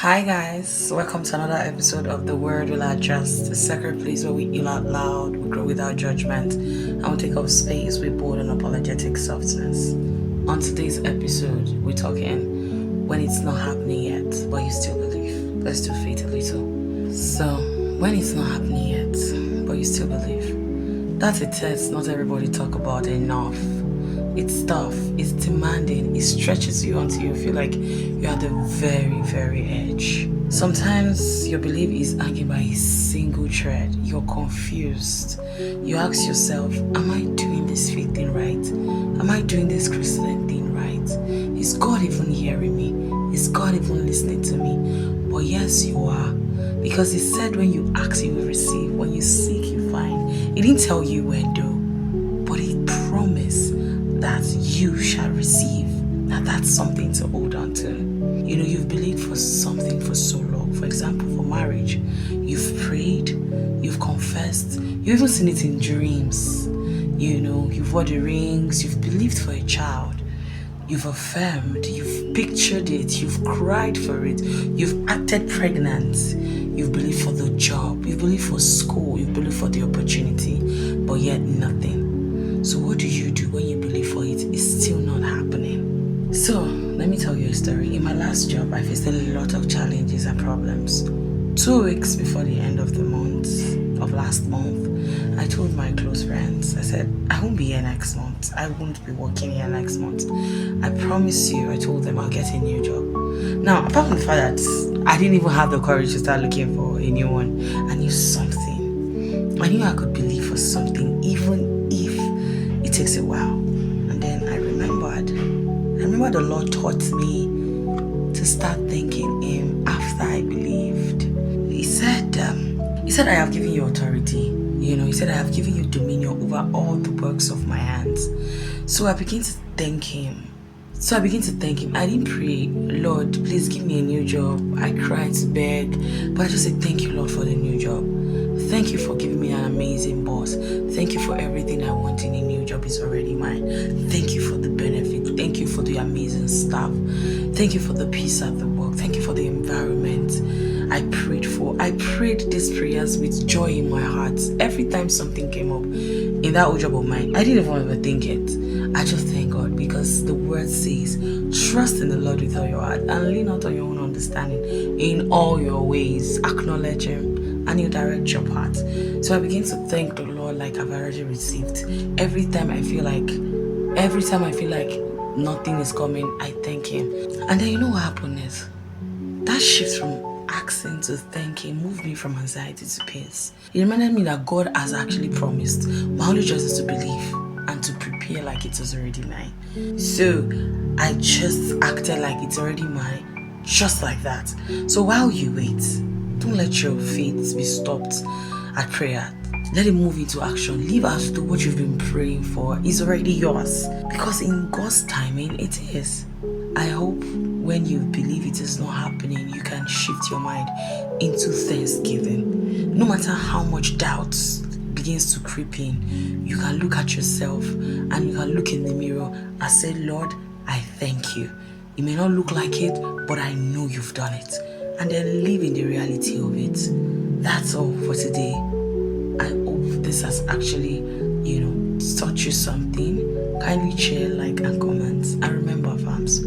Hi guys, welcome to another episode of The Word Will Adjust, a sacred place where we heal out loud, we grow without judgment, and we take up space with bold and apologetic softness. On today's episode, we're talking when it's not happening yet, but you still believe. Let's do faith a little. So, when it's not happening yet, but you still believe. That's a test not everybody talk about enough. It's tough, it's demanding, it stretches you until you feel like you're at the very, very edge. Sometimes your belief is hanging by a single thread. You're confused. You ask yourself, am I doing this faith thing right? Am I doing this Christian thing right? Is God even hearing me? Is God even listening to me? But yes, you are. Because He said when you ask, you will receive. When you seek, you find. He didn't tell you when though, but He promised that you shall receive. Now that's something to hold on to. You know, you've believed for something for so long. For example, for marriage, you've prayed, you've confessed, you've even seen it in dreams. You know, you've wore the rings, you've believed for a child, you've affirmed, you've pictured it, you've cried for it, you've acted pregnant, you've believed for the job, you've believed for school, you've believed for the opportunity, but yet nothing. So what do you do when you believe for it? It's still not happening. So let me tell you a story. In my last job, I faced a lot of challenges and problems. 2 weeks before the end of the month, of last month, I told my close friends, I said, I won't be here next month. I won't be working here next month. I promise you, I told them I'll get a new job. Now, apart from the fact that I didn't even have the courage to start looking for a new one, I knew something. I knew I could believe for something, even if it takes a while. And then I remembered the Lord taught me to start thanking Him after I believed. He said, I have given you authority. You know, He said, I have given you dominion over all the works of my hands. So I began to thank Him. I didn't pray, Lord, please give me a new job. I cried to beg, but I just said, thank you, Lord, for the new job. Thank you for giving me an amazing boss. Thank you for everything I want in a new job is already mine. Thank you for the benefit. Thank you for the amazing staff. Thank you for the peace at the work. Thank you for the environment I prayed for. I prayed these prayers with joy in my heart. Every time something came up in that old job of mine, I didn't even overthink it. I just thank God because the word says, trust in the Lord with all your heart and lean not on your own understanding. In all your ways, acknowledge Him and He'll direct your path. So I begin to thank the Lord like I've already received. Every time I feel like nothing is coming, I thank Him. And then you know what happened is, that shift from asking to thank Him moved me from anxiety to peace. It reminded me that God has actually promised. My only choice is to believe and to prepare like it was already mine. So I just acted like it's already mine, just like that. So while you wait, don't let your faith be stopped at prayer. Let it move into action. Live as though what you've been praying for is already yours. Because in God's timing, it is. I hope when you believe it is not happening, you can shift your mind into thanksgiving. No matter how much doubt begins to creep in, you can look at yourself and you can look in the mirror and say, Lord, I thank you. It may not look like it, but I know you've done it. And then live in the reality of it. That's all for today. I hope this has actually, taught you something. Kindly share, like, and comment. And remember, fams,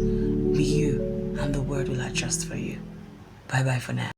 be you, and the word will adjust for you. Bye bye for now.